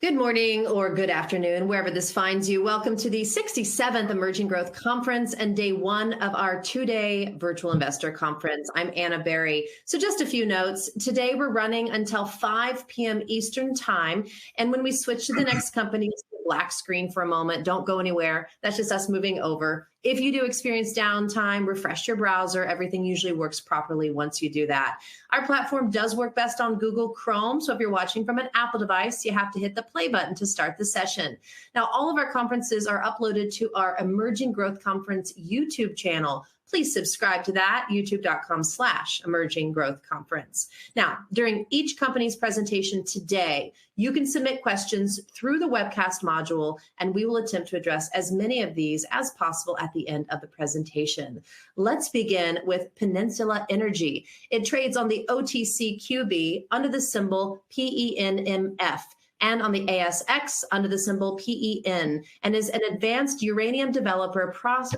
Good morning or good afternoon, wherever this finds you. Welcome to the 67th Emerging Growth Conference and day one of our two-day virtual investor conference. I'm Anna Berry. So just a few notes. Today we're running until 5 p.m. Eastern time. And when we switch to the next company, it's a black screen for a moment. Don't go anywhere. That's just us moving over. If you do experience downtime, refresh your browser. Everything usually works properly once you do that. Our platform does work best on Google Chrome. So if you're watching from an Apple device, you have to hit the play button to start the session. Now, all of our conferences are uploaded to our Emerging Growth Conference YouTube channel. Please subscribe to that, youtube.com/Emerging Growth Conference. Now, during each company's presentation today, you can submit questions through the webcast module, and we will attempt to address as many of these as possible at the end of the presentation. Let's begin with Peninsula Energy. It trades on the OTCQB under the symbol PENMF, and on the ASX under the symbol PEN, and is an advanced uranium developer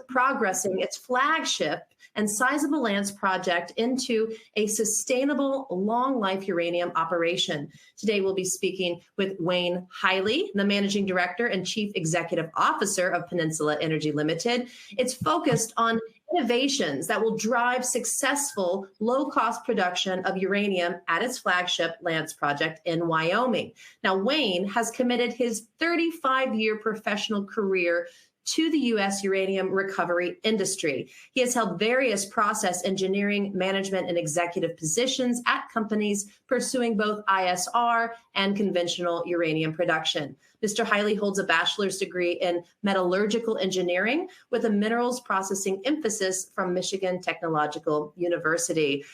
progressing its flagship and sizable lands project into a sustainable long-life uranium operation. Today we'll be speaking with Wayne Heili, the Managing Director and Chief Executive Officer of Peninsula Energy Limited. It's focused on innovations that will drive successful low-cost production of uranium at its flagship lands project in Wyoming. Now, Wayne has committed his 35-year professional career to the U.S. uranium recovery industry. He has held various process engineering, management, and executive positions at companies pursuing both ISR and conventional uranium production. Mr. Heili holds a bachelor's degree in metallurgical engineering with a minerals processing emphasis from Michigan Technological University.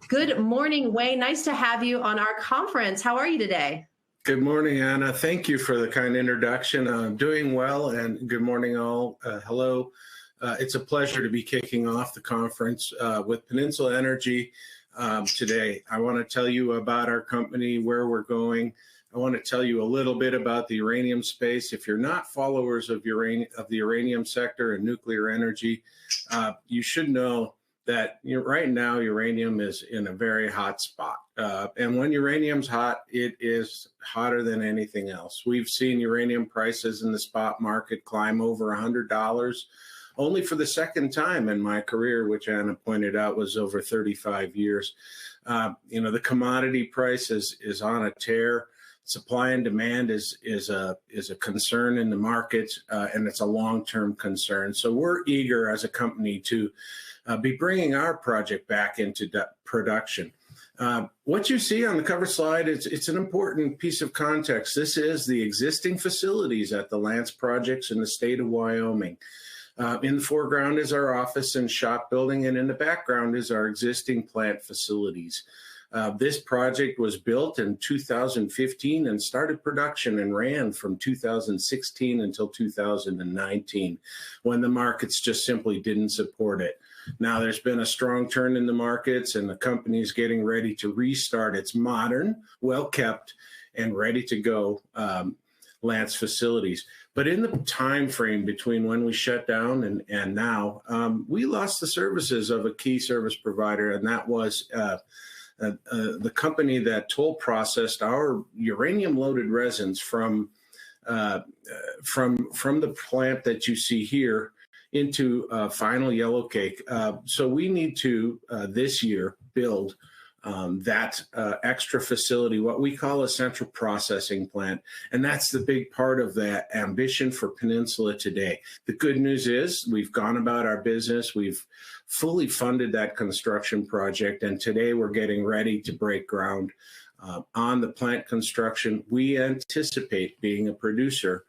Good morning, Wayne. Nice to have you on our conference. How are you today? Good morning, Anna. Thank you for the kind introduction. I'm doing well, and good morning, all. Hello. It's a pleasure to be kicking off the conference with Peninsula Energy today. I want to tell you about our company, where we're going. I want to tell you a little bit about the uranium space. If you're not followers of the uranium sector and nuclear energy, you should know that right now uranium is in a very hot spot. And when uranium's hot, it is hotter than anything else. We've seen uranium prices in the spot market climb over $100, only for the second time in my career, which Anna pointed out was over 35 years. The commodity price is on a tear. Supply and demand is a concern in the market, and it's a long-term concern. So we're eager as a company to be bringing our project back into production. What you see on the cover slide, it's an important piece of context. This is the existing facilities at the Lance projects in the state of Wyoming. In the foreground is our office and shop building, and in the background is our existing plant facilities. This project was built in 2015 and started production and ran from 2016 until 2019, when the markets just simply didn't support it. Now there's been a strong turn in the markets, and the company is getting ready to restart its modern, well-kept, and ready-to-go Lance facilities. But in the time frame between when we shut down and now, we lost the services of a key service provider, and that was the company that toll processed our uranium-loaded resins from the plant that you see here into final yellow cake. So we need to this year build that extra facility, what we call a central processing plant. And that's the big part of that ambition for Peninsula today. The good news is we've gone about our business. We've fully funded that construction project. And today we're getting ready to break ground on the plant construction. We anticipate being a producer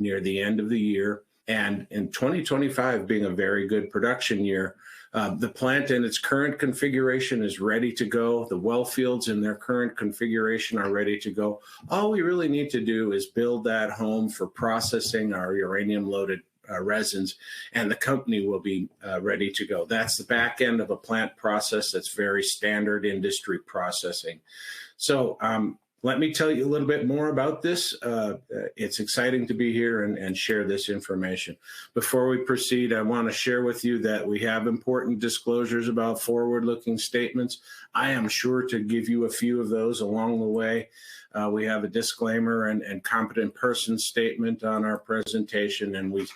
near the end of the year, and in 2025 being a very good production year. The plant in its current configuration is ready to go. The well fields in their current configuration are ready to go. All we really need to do is build that home for processing our uranium-loaded resins, and the company will be ready to go. That's the back end of a plant process that's very standard industry processing. So let me tell you a little bit more about this. It's exciting to be here and share this information. Before we proceed, I want to share with you that we have important disclosures about forward-looking statements. I am sure to give you a few of those along the way. We have a disclaimer and competent person statement on our presentation, and we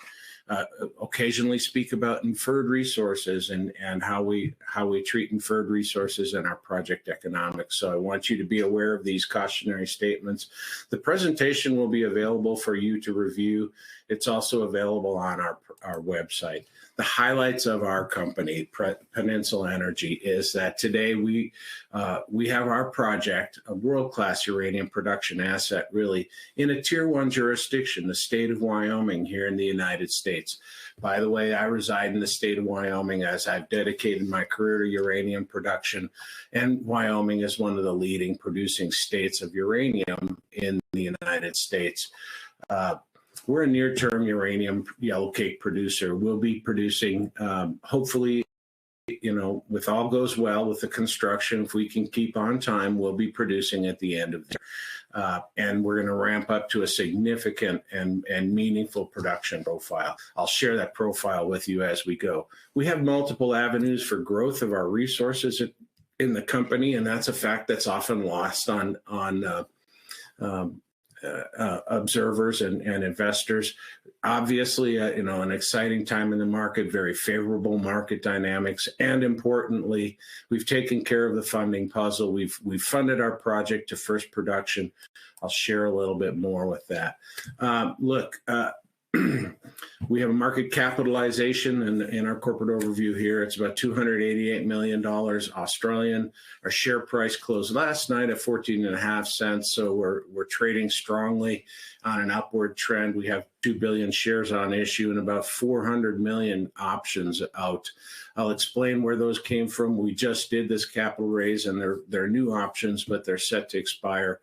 occasionally speak about inferred resources and how we treat inferred resources in our project economics. So I want you to be aware of these cautionary statements. The presentation will be available for you to review. It's also available on our website. The highlights of our company, Peninsula Energy, is that today we have our project, a world-class uranium production asset, really in a Tier 1 jurisdiction, the state of Wyoming here in the United States. By the way, I reside in the state of Wyoming as I've dedicated my career to uranium production, and Wyoming is one of the leading producing states of uranium in the United States. We're a near-term uranium yellowcake producer. We'll be producing, hopefully, with all goes well with the construction, if we can keep on time, we'll be producing at the end of the year. And we're going to ramp up to a significant and meaningful production profile. I'll share that profile with you as we go. We have multiple avenues for growth of our resources in the company, and that's a fact that's often lost on observers and investors. Obviously, an exciting time in the market, very favorable market dynamics, and importantly, we've taken care of the funding puzzle. We've funded our project to first production. I'll share a little bit more with that. We have a market capitalization in our corporate overview here. It's about $288 million Australian. Our share price closed last night at 14.5 cents. So we're trading strongly on an upward trend. We have 2 billion shares on issue and about 400 million options out. I'll explain where those came from. We just did this capital raise, and they're new options, but they're set to expire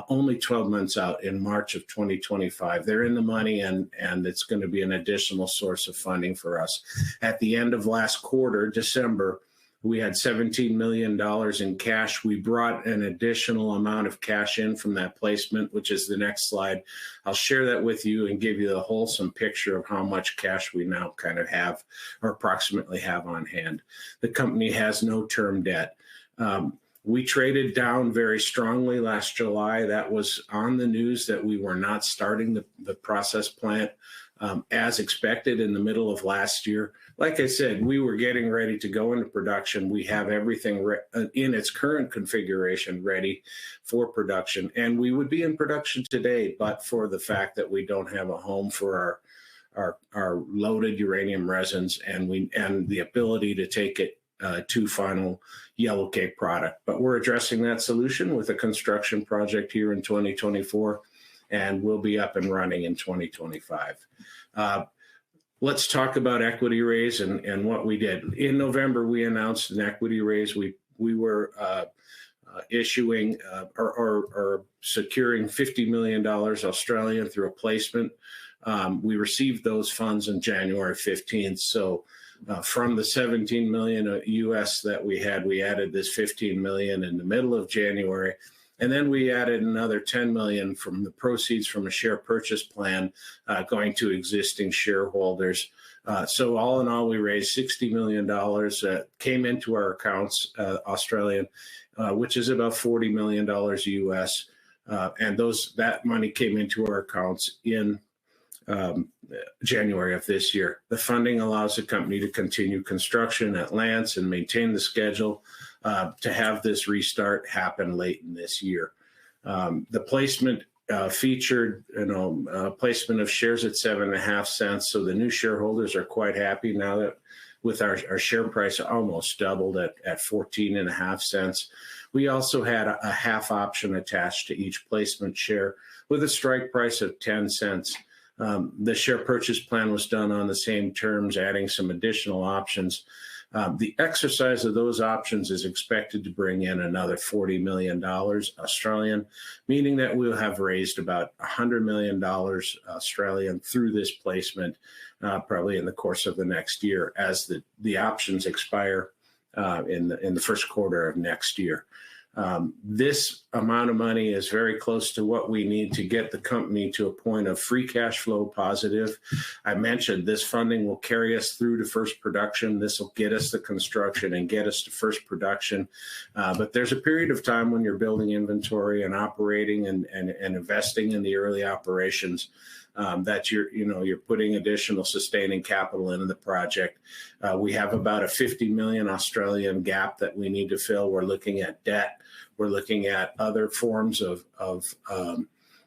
only 12 months out in March of 2025. They're in the money, and it's going to be an additional source of funding for us. At the end of last quarter, December, we had $17 million in cash. We brought an additional amount of cash in from that placement, which is the next slide. I'll share that with you and give you the wholesome picture of how much cash we now kind of have, or approximately have on hand. The company has no term debt. We traded down very strongly last July. That was on the news that we were not starting the process plant as expected in the middle of last year. Like I said, we were getting ready to go into production. We have everything in its current configuration ready for production, and we would be in production today, but for the fact that we don't have a home for our loaded uranium resins and the ability to take it to final yellowcake product. But we're addressing that solution with a construction project here in 2024, and we'll be up and running in 2025. Let's talk about equity raise and what we did. In November, we announced an equity raise. We were issuing or securing $50 million Australian through a placement. We received those funds on January 15th. So from the 17 million US that we had, we added this 15 million in the middle of January. And then we added another 10 million from the proceeds from a share purchase plan going to existing shareholders. So all in all, we raised $60 million that came into our accounts, Australian, which is about $40 million US. And that money came into our accounts in January of this year. The funding allows the company to continue construction at Lance and maintain the schedule to have this restart happen late in this year. The placement featured, placement of shares at 7.5 cents. So the new shareholders are quite happy now that with our share price almost doubled at 14.5 cents. We also had a half option attached to each placement share with a strike price of 10 cents. The share purchase plan was done on the same terms, adding some additional options. The exercise of those options is expected to bring in another $40 million Australian, meaning that we'll have raised about $100 million Australian through this placement, probably in the course of the next year as the options expire in the first quarter of next year. This amount of money is very close to what we need to get the company to a point of free cash flow positive. I mentioned this funding will carry us through to first production. This will get us to construction and get us to first production. But there's a period of time when you're building inventory and operating and investing in the early operations that you're putting additional sustaining capital into the project. We have about a 50 million Australian gap that we need to fill. We're looking at debt. We're looking at other forms of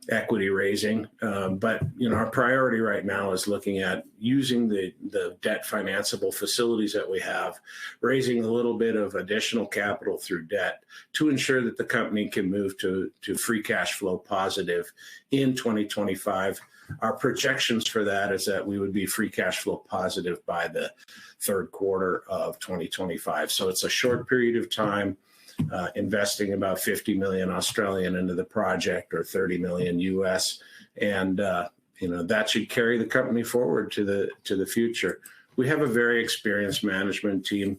equity raising. But our priority right now is looking at using the debt financeable facilities that we have, raising a little bit of additional capital through debt to ensure that the company can move to free cash flow positive in 2025. Our projections for that is that we would be free cash flow positive by the third quarter of 2025. So it's a short period of time, investing about 50 million Australian into the project, or 30 million US, and that should carry the company forward to the future. We have a very experienced management team.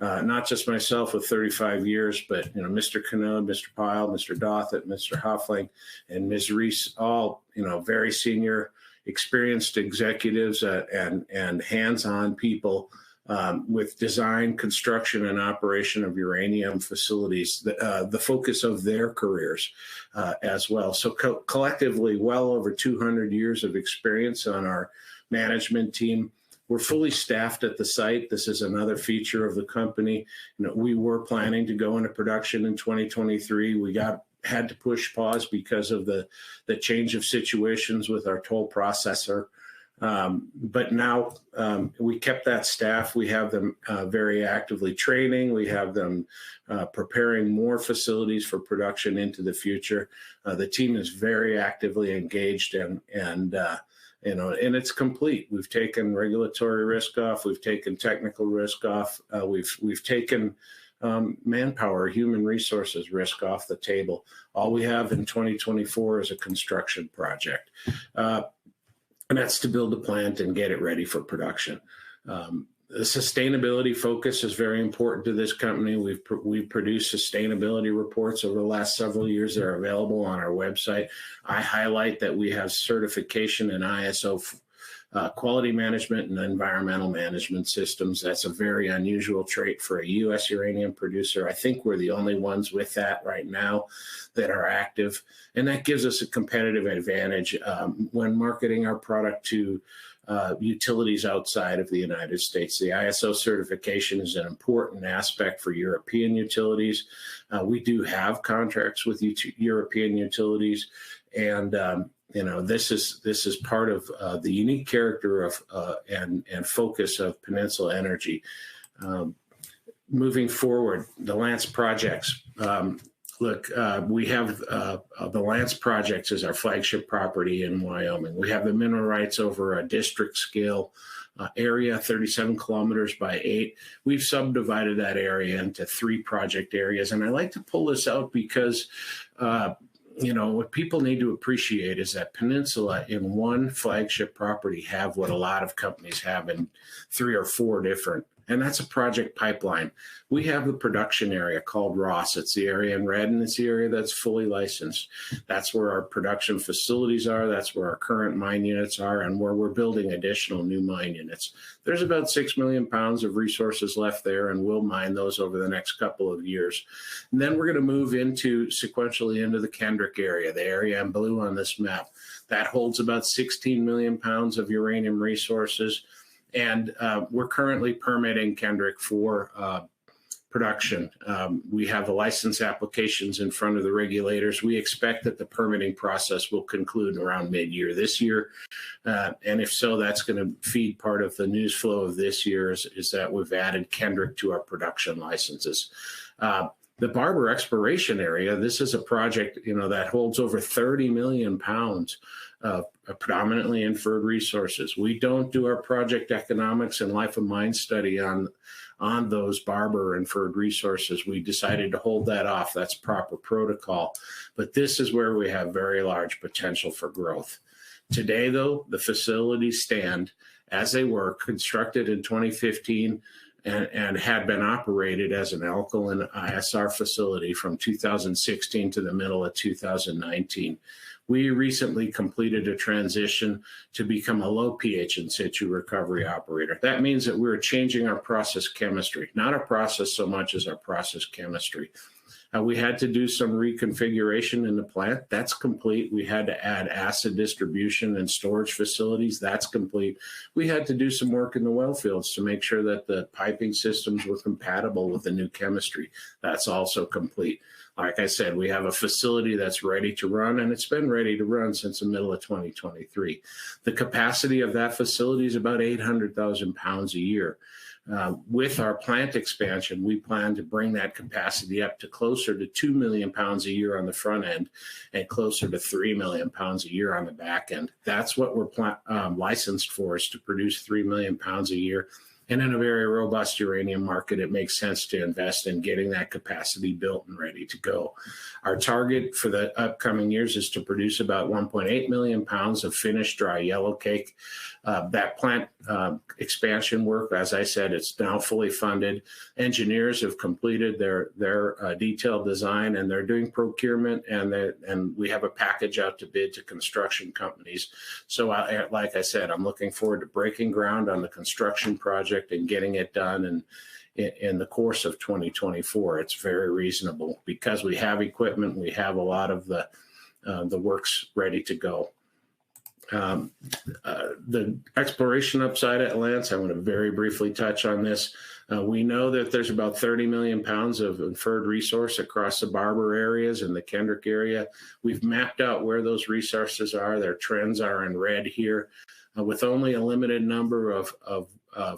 Not just myself with 35 years, but Mr. Keynote, Mr. Pyle, Mr. Dothett, Mr. Huffling, and Ms. Reese, all very senior, experienced executives and hands-on people with design, construction, and operation of uranium facilities, the focus of their careers as well. So collectively, well over 200 years of experience on our management team. We're fully staffed at the site. This is another feature of the company. We were planning to go into production in 2023. We had to push pause because of the change of situations with our toll processor. But now we kept that staff. We have them very actively training. We have them preparing more facilities for production into the future. The team is very actively engaged and it's complete. We've taken regulatory risk off. We've taken technical risk off. We've taken manpower, human resources risk off the table. All we have in 2024 is a construction project, and that's to build a plant and get it ready for production. The sustainability focus is very important to this company. We've produced sustainability reports over the last several years that are available on our website. I highlight that we have certification in ISO quality management and environmental management systems. That's a very unusual trait for a U.S. uranium producer. I think we're the only ones with that right now that are active, and that gives us a competitive advantage when marketing our product to utilities outside of the United States. The ISO certification is an important aspect for European utilities. We do have contracts with European utilities, and this is part of the unique character of and focus of Peninsula Energy. Moving forward, the Lance projects. We have the Lance projects as our flagship property in Wyoming. We have the mineral rights over a district scale area, 37 kilometers by 8. We've subdivided that area into 3 project areas. And I like to pull this out because, what people need to appreciate is that Peninsula in one flagship property have what a lot of companies have in 3 or 4 different. And that's a project pipeline. We have the production area called Ross. It's the area in red, and it's the area that's fully licensed. That's where our production facilities are. That's where our current mine units are, and where we're building additional new mine units. There's about 6 million pounds of resources left there, and we'll mine those over the next couple of years. And then we're going to move sequentially into the Kendrick area, the area in blue on this map. That holds about 16 million pounds of uranium resources. And we're currently permitting Kendrick for production. We have the license applications in front of the regulators. We expect that the permitting process will conclude around mid-year this year. And if so, that's going to feed part of the news flow of this year is that we've added Kendrick to our production licenses. The Barber exploration area, this is a project that holds over 30 million pounds of predominantly inferred resources. We don't do our project economics and life of mine study on those Barber inferred resources. We decided to hold that off. That's proper protocol. But this is where we have very large potential for growth. Today, though, the facilities stand as they were constructed in 2015. and had been operated as an alkaline ISR facility from 2016 to the middle of 2019. We recently completed a transition to become a low pH in situ recovery operator. That means that we're changing our process chemistry, not our process so much as our process chemistry. We had to do some reconfiguration in the plant. That's complete. We had to add acid distribution and storage facilities. That's complete. We had to do some work in the well fields to make sure that the piping systems were compatible with the new chemistry. That's also complete. Like I said, we have a facility that's ready to run, and it's been ready to run since the middle of 2023. The capacity of that facility is about 800,000 pounds a year. With our plant expansion, we plan to bring that capacity up to closer to 2 million pounds a year on the front end and closer to 3 million pounds a year on the back end. That's what we're licensed for, is to produce 3 million pounds a year. And in a very robust uranium market, it makes sense to invest in getting that capacity built and ready to go. Our target for the upcoming years is to produce about 1.8 million pounds of finished dry yellow cake. That plant expansion work, as I said, it's now fully funded. Engineers have completed their detailed design, and they're doing procurement, and we have a package out to bid to construction companies. So like I said, I'm looking forward to breaking ground on the construction project and getting it done and in the course of 2024. It's very reasonable because we have equipment. We have a lot of the works ready to go. The exploration upside at Lance, I want to very briefly touch on this. We know that there's about 30 million pounds of inferred resource across the Barber areas and the Kendrick area. We've mapped out where those resources are. Their trends are in red here. With only a limited number of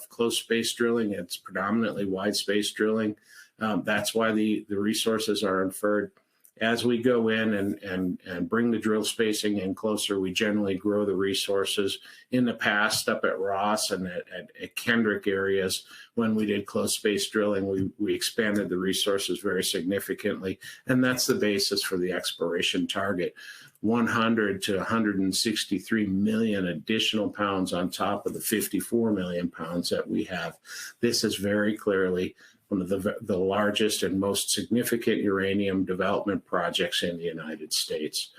close space drilling, it's predominantly wide space drilling. That's why the resources are inferred. As we go in and bring the drill spacing in closer, we generally grow the resources. In the past, up at Ross and at Kendrick areas, when we did close space drilling, we expanded the resources very significantly. And that's the basis for the exploration target. 100 to 163 million additional pounds on top of the 54 million pounds that we have. This is very clearly one of the largest and most significant uranium development projects in the United States.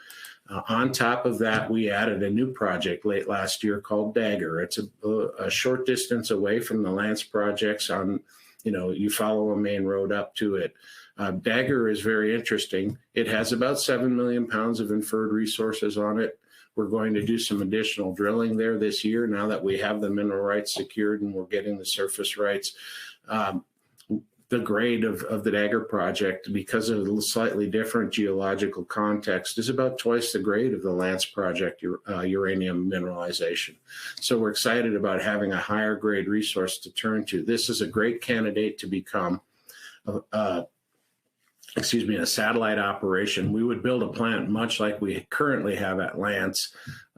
On top of that, we added a new project late last year called Dagger. It's a short distance away from the Lance projects. You follow a main road up to it. Dagger is very interesting. It has about 7 million pounds of inferred resources on it. We're going to do some additional drilling there this year now that we have the mineral rights secured and we're getting the surface rights. The grade of the Dagger project, because of a slightly different geological context, is about twice the grade of the Lance project uranium mineralization. So we're excited about having a higher grade resource to turn to. This is a great candidate to become a satellite operation. We would build a plant much like we currently have at Lance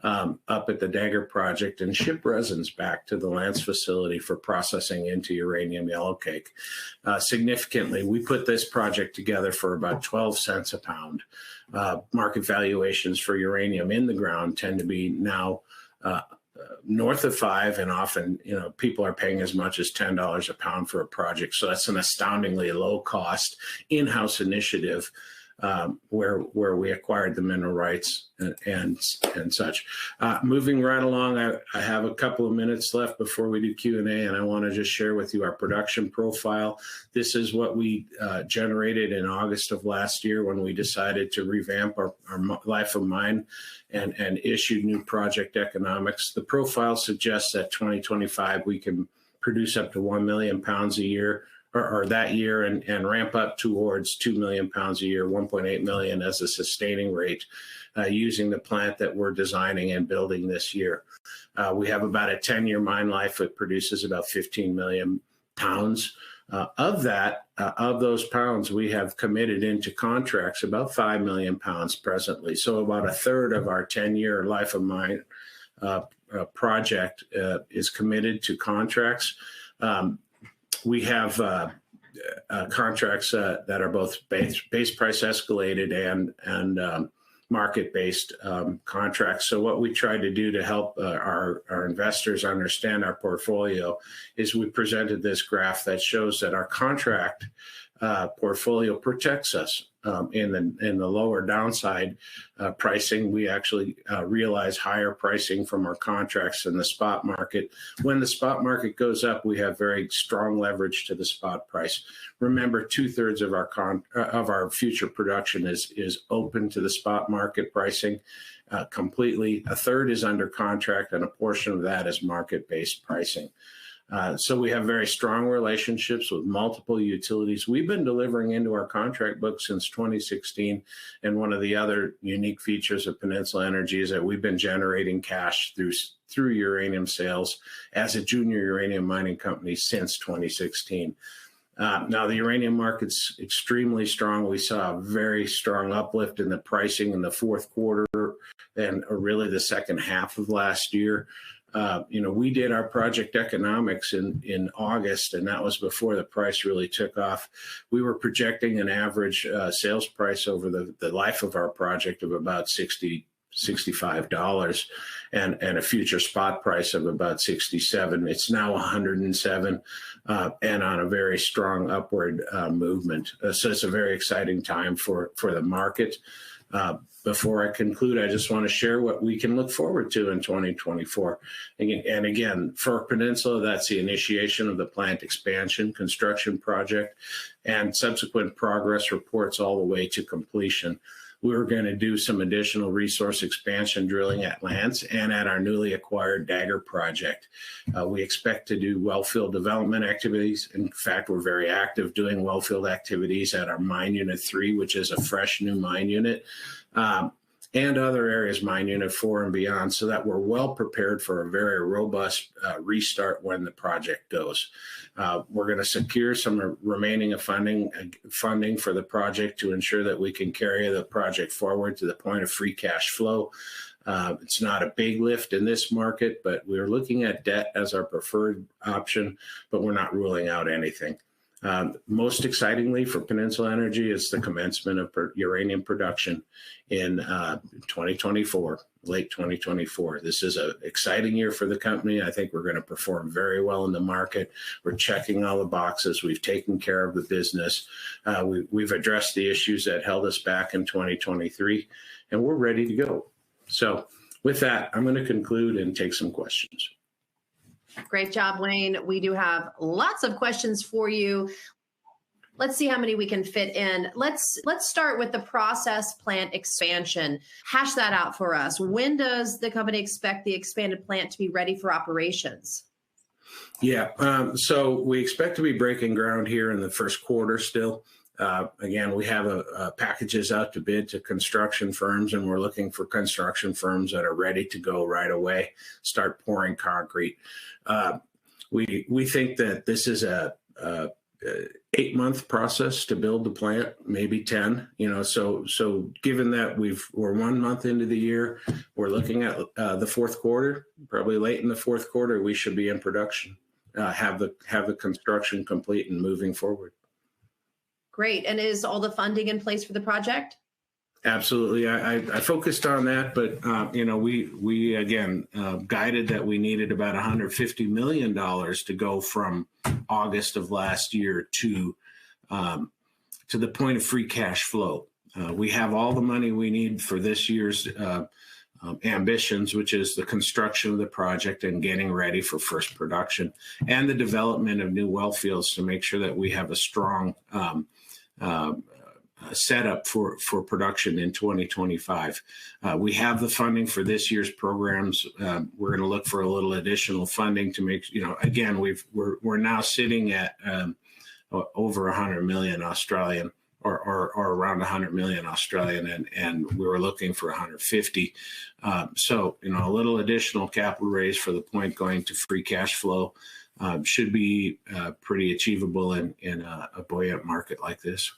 up at the Dagger project and ship resins back to the Lance facility for processing into uranium yellowcake. Significantly, we put this project together for about 12 cents a pound. Market valuations for uranium in the ground tend to be now north of $5, and often, people are paying as much as $10 a pound for a project. So that's an astoundingly low cost in-house initiative where we acquired the mineral rights and such. Moving right along, I have a couple of minutes left before we do Q&A, and I want to just share with you our production profile. This is what we generated in August of last year when we decided to revamp our life of mine and issued new project economics. The profile suggests that 2025 we can produce up to 1 million pounds a year or that year and ramp up towards 2 million pounds a year, 1.8 million as a sustaining rate using the plant that we're designing and building this year. We have about a 10-year mine life that produces about 15 million pounds. Of those pounds, we have committed into contracts about 5 million pounds presently. So about a third of our 10-year life of mine project is committed to contracts. We have contracts that are both base price escalated and market-based contracts. So what we try to do to help our investors understand our portfolio is we presented this graph that shows that our contract portfolio protects us in the lower downside pricing. We actually realize higher pricing from our contracts in the spot market. When the spot market goes up, we have very strong leverage to the spot price. Remember, 2/3 of our future production is open to the spot market pricing completely. 1/3 is under contract, and a portion of that is market-based pricing. So we have very strong relationships with multiple utilities. We've been delivering into our contract book since 2016. And one of the other unique features of Peninsula Energy is that we've been generating cash through uranium sales as a junior uranium mining company since 2016. Now, the uranium market's extremely strong. We saw a very strong uplift in the pricing in the fourth quarter and really the second half of last year. We did our project economics in August, and that was before the price really took off. We were projecting an average sales price over the life of our project of about $65 and a future spot price of about $67. It's now $107 and on a very strong upward movement. So it's a very exciting time for the market. Before I conclude, I just want to share what we can look forward to in 2024. And again, for Peninsula, that's the initiation of the plant expansion construction project and subsequent progress reports all the way to completion. We're going to do some additional resource expansion drilling at Lance and at our newly acquired Dagger project. We expect to do wellfield development activities. In fact, we're very active doing wellfield activities at our Mine Unit 3, which is a fresh new mine unit, and other areas, Mine Unit 4 and beyond, so that we're well prepared for a very robust restart when the project goes. We're going to secure some remaining funding for the project to ensure that we can carry the project forward to the point of free cash flow. It's not a big lift in this market, but we're looking at debt as our preferred option, but we're not ruling out anything. Most excitingly for Peninsula Energy is the commencement of uranium production in 2024, late 2024. This is an exciting year for the company. I think we're going to perform very well in the market. We're checking all the boxes. We've taken care of the business. We've addressed the issues that held us back in 2023, and we're ready to go. So with that, I'm going to conclude and take some questions. Great job, Wayne. We do have lots of questions for you. Let's see how many we can fit in. Let's start with the process plant expansion. Hash that out for us. When does the company expect the expanded plant to be ready for operations? Yeah, so we expect to be breaking ground here in the first quarter still. Again, we have packages out to bid to construction firms, and we're looking for construction firms that are ready to go right away, start pouring concrete. We think that this is a 8-month process to build the plant, maybe 10. So given that we're 1 month into the year, we're looking at the fourth quarter, probably late in the fourth quarter, we should be in production, have the construction complete and moving forward. Great. And is all the funding in place for the project? Absolutely. I focused on that, but we again guided that we needed about $150 million to go from August of last year to the point of free cash flow. We have all the money we need for this year's ambitions, which is the construction of the project and getting ready for first production, and the development of new well fields to make sure that we have a strong setup for production in 2025. We have the funding for this year's programs. We're going to look for a little additional funding to make, again, we're now sitting at over 100 million Australian or around 100 million Australian, and we were looking for 150. So, a little additional capital raise for the point going to free cash flow should be pretty achievable in a buoyant market like this.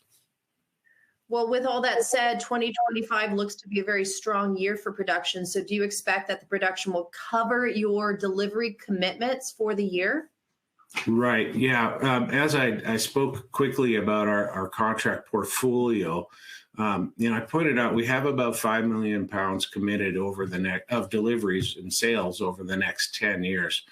Well, with all that said, 2025 looks to be a very strong year for production. So do you expect that the production will cover your delivery commitments for the year? Right. Yeah. As I spoke quickly about our contract portfolio, I pointed out we have about 5 million pounds committed over the next of deliveries and sales over the next 10 years.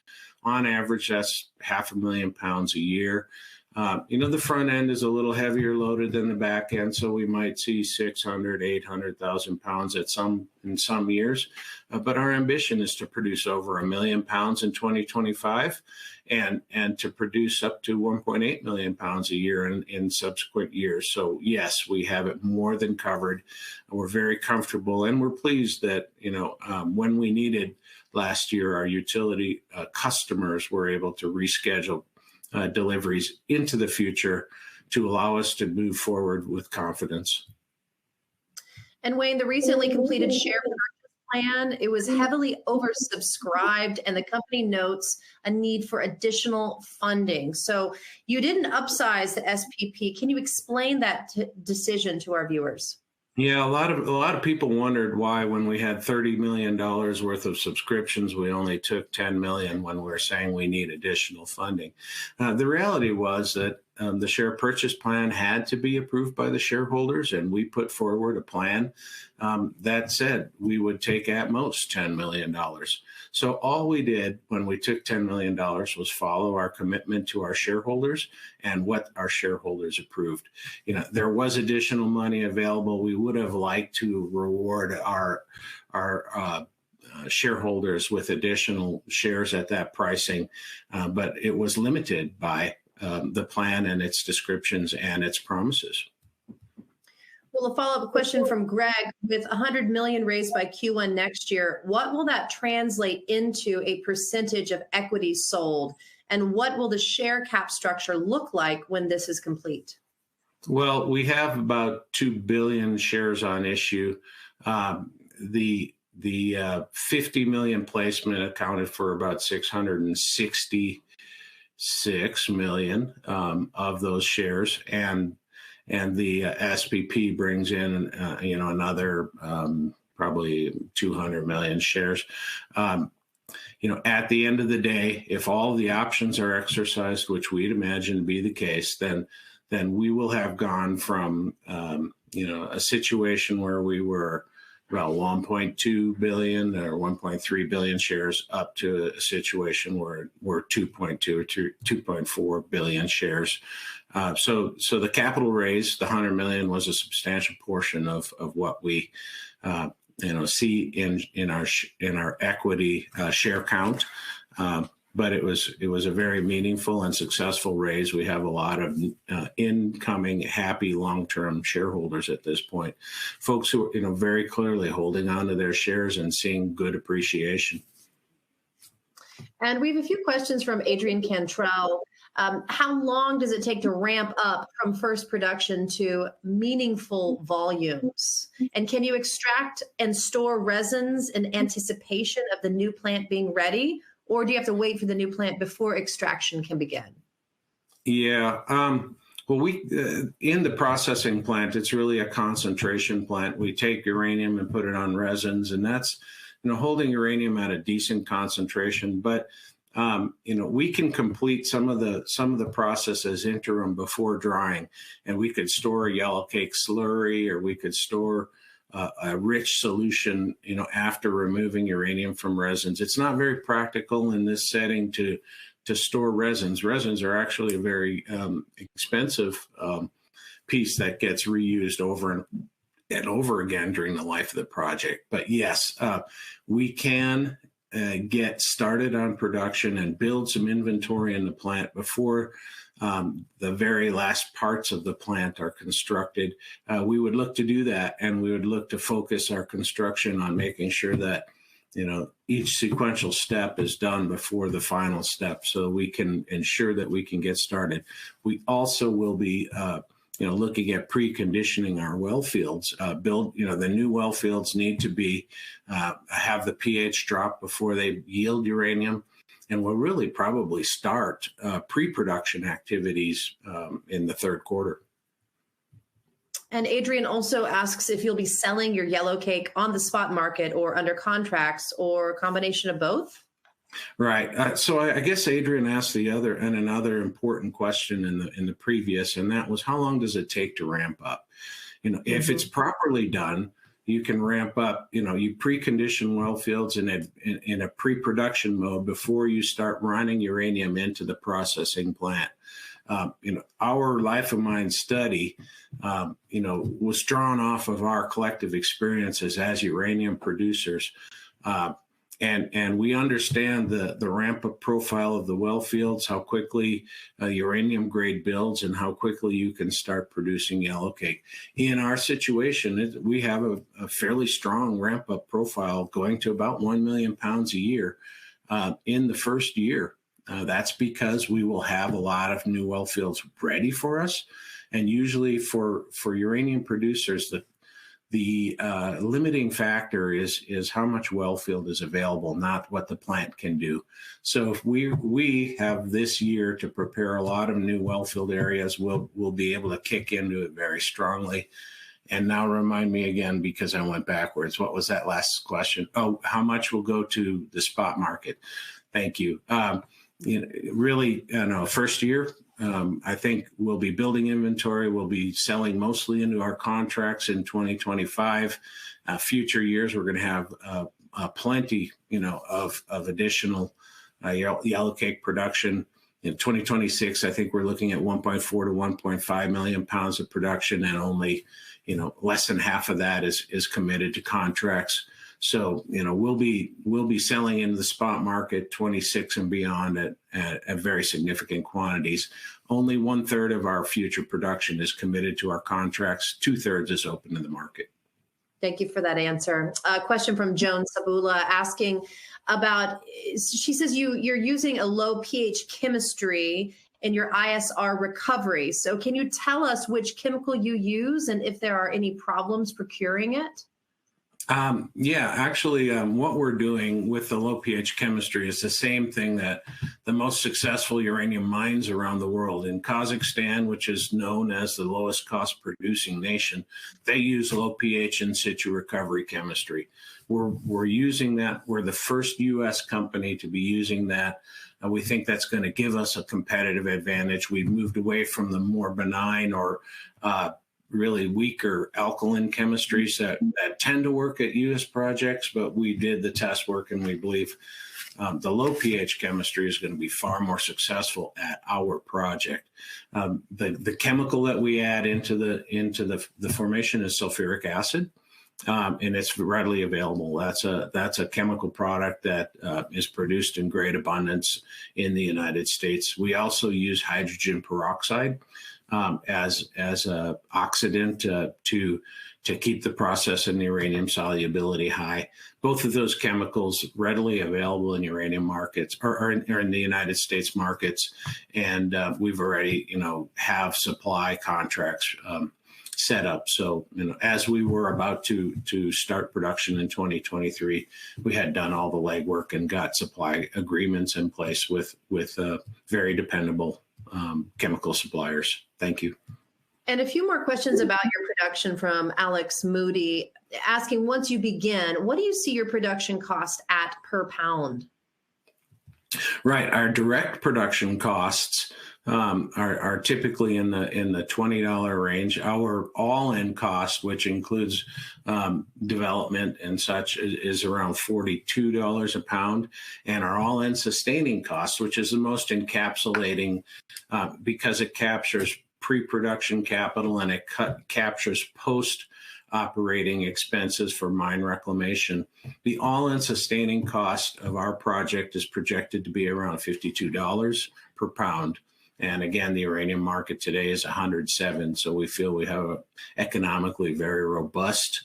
On average, that's 500,000 pounds a year. The front end is a little heavier loaded than the back end, so we might see 600, 800,000 pounds in some years. But our ambition is to produce over 1 million pounds in 2025 and to produce up to 1.8 million pounds a year in subsequent years. So yes, we have it more than covered. We're very comfortable, and we're pleased that, when we needed last year, our utility customers were able to reschedule deliveries into the future to allow us to move forward with confidence. And Wayne, the recently completed share purchase plan, it was heavily oversubscribed, and the company notes a need for additional funding. So you didn't upsize the SPP. Can you explain that decision to our viewers? Yeah, a lot of people wondered why, when we had $30 million worth of subscriptions, we only took 10 million when we're saying we need additional funding. The reality was that the share purchase plan had to be approved by the shareholders, and we put forward a plan that said we would take at most $10 million. So all we did when we took $10 million was follow our commitment to our shareholders and what our shareholders approved. There was additional money available. We would have liked to reward our shareholders with additional shares at that pricing, but it was limited by the plan and its descriptions and its promises. Well, a follow-up question from Greg: with 100 million raised by Q1 next year, what will that translate into a percentage of equity sold? And what will the share cap structure look like when this is complete? Well, we have about 2 billion shares on issue. The 50 million placement accounted for about 666 million of those shares, and the SPP brings in another probably 200 million shares. At the end of the day, if all the options are exercised, which we'd imagine to be the case, then we will have gone from a situation where we were about 1.2 billion or 1.3 billion shares up to a situation where we're 2.2 or 2.4 billion shares. So the capital raise, the 100 million, was a substantial portion of what we see in our equity share count. But it was a very meaningful and successful raise. We have a lot of incoming happy long-term shareholders at this point, folks who are very clearly holding on to their shares and seeing good appreciation. And we have a few questions from Adrian Cantrell. How long does it take to ramp up from first production to meaningful volumes? And can you extract and store resins in anticipation of the new plant being ready? Or do you have to wait for the new plant before extraction can begin? Yeah. Well, in the processing plant, it's really a concentration plant. We take uranium and put it on resins, and that's holding uranium at a decent concentration. But we can complete some of the processes interim before drying, and we could store a yellow cake slurry, or we could store a rich solution, after removing uranium from resins. It's not very practical in this setting to store resins. Resins are actually a very expensive piece that gets reused over and over again during the life of the project. But yes, we can get started on production and build some inventory in the plant before the very last parts of the plant are constructed. We would look to do that, and we would look to focus our construction on making sure that each sequential step is done before the final step, so we can ensure that we can get started. We also will be looking at preconditioning our well fields. The new well fields need to have the pH drop before they yield uranium. And we'll really probably start pre-production activities in the third quarter. And Adrian also asks if you'll be selling your yellow cake on the spot market or under contracts, or a combination of both? Right. So I guess Adrian asked another important question in the previous, and that was how long does it take to ramp up? If it's properly done, you can ramp up. You precondition well fields in a pre-production mode before you start running uranium into the processing plant. Our life of mine study, was drawn off of our collective experiences as uranium producers. And we understand the ramp up profile of the well fields, how quickly uranium grade builds, and how quickly you can start producing yellowcake. In our situation, we have a fairly strong ramp up profile going to about 1 million pounds a year in the first year. That's because we will have a lot of new well fields ready for us. And usually for uranium producers, the limiting factor is how much well field is available, not what the plant can do. So if we have this year to prepare a lot of new well field areas, we'll be able to kick into it very strongly. And now remind me again, because I went backwards. What was that last question? Oh, how much will go to the spot market? Thank you. Really, first year, I think we'll be building inventory. We'll be selling mostly into our contracts in 2025. Future years, we're going to have plenty, of additional yellowcake production. In 2026, I think we're looking at 1.4 to 1.5 million pounds of production, and only, less than half of that is committed to contracts. So, we'll be selling into the spot market 26 and beyond at very significant quantities. Only 1/3 of our future production is committed to our contracts. 2/3 is open to the market. Thank you for that answer. A question from Joan Sabula asking about, she says you're using a low pH chemistry in your ISR recovery. So can you tell us which chemical you use and if there are any problems procuring it? Actually, what we're doing with the low pH chemistry is the same thing that the most successful uranium mines around the world. In Kazakhstan, which is known as the lowest cost producing nation, they use low pH in situ recovery chemistry. We're using that. We're the first U.S. company to be using that. We think that's going to give us a competitive advantage. We've moved away from the more benign or really weaker alkaline chemistries that tend to work at U.S. projects, but we did the test work and we believe the low pH chemistry is going to be far more successful at our project. The chemical that we add into the formation is sulfuric acid, and it's readily available. That's a chemical product that is produced in great abundance in the United States. We also use hydrogen peroxide as a oxidant to keep the process and the uranium solubility high. Both of those chemicals readily available in uranium markets or in the United States markets, and we've already have supply contracts set up. So as we were about to start production in 2023, we had done all the legwork and got supply agreements in place with very dependable chemical suppliers. Thank you. And a few more questions about your production from Alex Moody, asking, once you begin, what do you see your production cost at per pound? Right. Our direct production costs are typically in the $20 range. Our all-in cost, which includes development and such, is around $42 a pound. And our all-in sustaining cost, which is the most encapsulating because it captures pre-production capital and it captures post-operating expenses for mine reclamation. The all-in sustaining cost of our project is projected to be around $52 per pound. And again, the uranium market today is 107. So we feel we have an economically very robust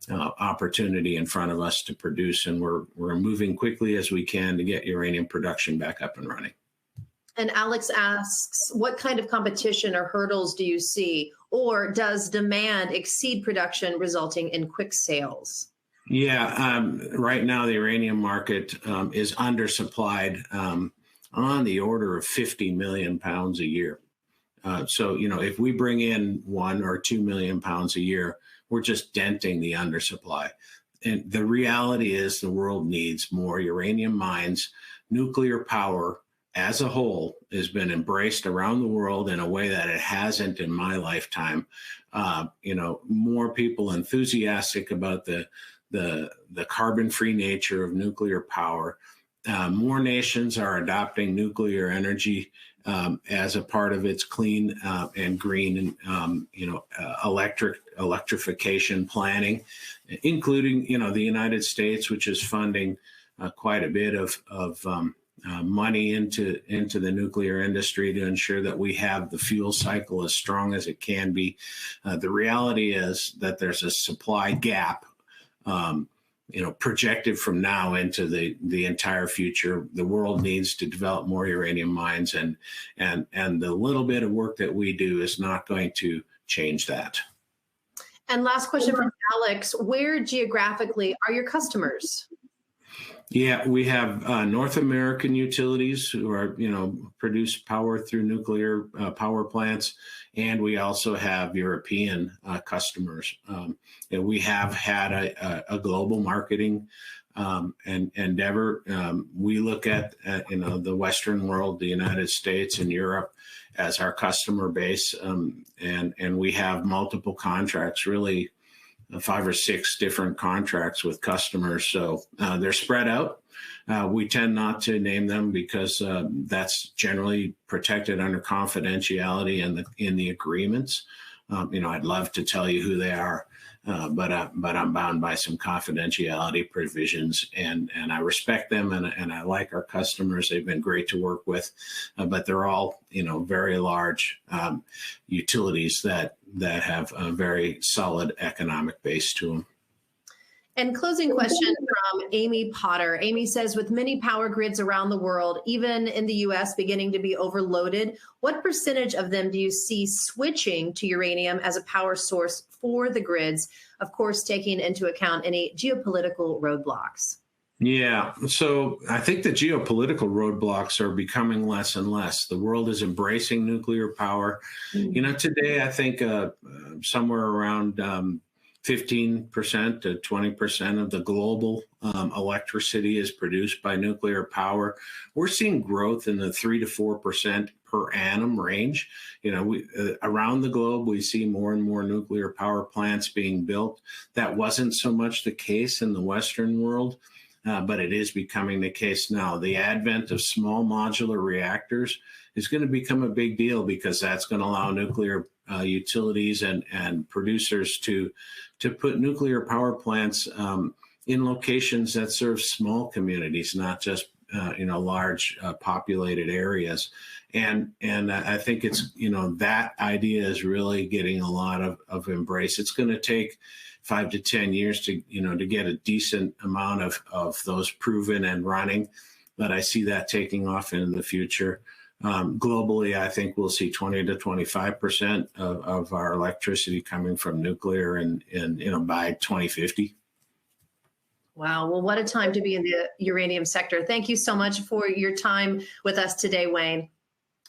opportunity in front of us to produce. And we're moving quickly as we can to get uranium production back up and running. And Alex asks, what kind of competition or hurdles do you see? Or does demand exceed production, resulting in quick sales? Yeah, right now the uranium market is undersupplied on the order of 50 million pounds a year. So, if we bring in 1 or 2 million pounds a year, we're just denting the undersupply. And the reality is the world needs more uranium mines. Nuclear power as a whole has been embraced around the world in a way that it hasn't in my lifetime. More people enthusiastic about the carbon-free nature of nuclear power. More nations are adopting nuclear energy as a part of its clean and green electrification planning, including the United States, which is funding quite a bit of money into the nuclear industry to ensure that we have the fuel cycle as strong as it can be. The reality is that there's a supply gap projected from now into the entire future. The world needs to develop more uranium mines, and the little bit of work that we do is not going to change that. And last question from Alex: where geographically are your customers? Yeah, we have North American utilities who are, produce power through nuclear power plants, and we also have European customers. And we have had a global marketing and endeavor. We look at the Western world, the United States and Europe, as our customer base, and we have multiple contracts, really 5 or 6 different contracts with customers. So they're spread out. We tend not to name them because that's generally protected under confidentiality in the agreements. I'd love to tell you who they are, but I'm bound by some confidentiality provisions, and I respect them, and I like our customers. They've been great to work with, but they're all very large utilities that have a very solid economic base to them. And closing question from Amy Potter. Amy says, with many power grids around the world, even in the US, beginning to be overloaded, what percentage of them do you see switching to uranium as a power source for the grids? Of course, taking into account any geopolitical roadblocks. Yeah, so I think the geopolitical roadblocks are becoming less and less. The world is embracing nuclear power. Today, I think somewhere around 15% to 20% of the global electricity is produced by nuclear power. We're seeing growth in the 3 to 4% per annum range. Around the globe, we see more and more nuclear power plants being built. That wasn't so much the case in the Western world, but it is becoming the case now. The advent of small modular reactors is going to become a big deal because that's going to allow nuclear utilities and producers to put nuclear power plants in locations that serve small communities, not just large populated areas. And I think it's that idea is really getting a lot of embrace. It's going to take 5 to 10 years to get a decent amount of those proven and running, but I see that taking off in the future. Globally, I think we'll see 20 to 25% of our electricity coming from nuclear by 2050. Wow. Well, what a time to be in the uranium sector. Thank you so much for your time with us today, Wayne.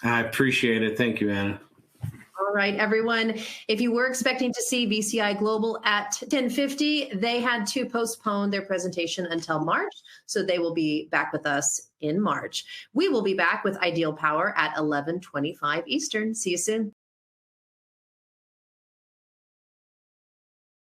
I appreciate it. Thank you, Anna. All right, everyone. If you were expecting to see VCI Global at 10:50, they had to postpone their presentation until March. So they will be back with us in March. We will be back with Ideal Power at 11:25 Eastern. See you soon.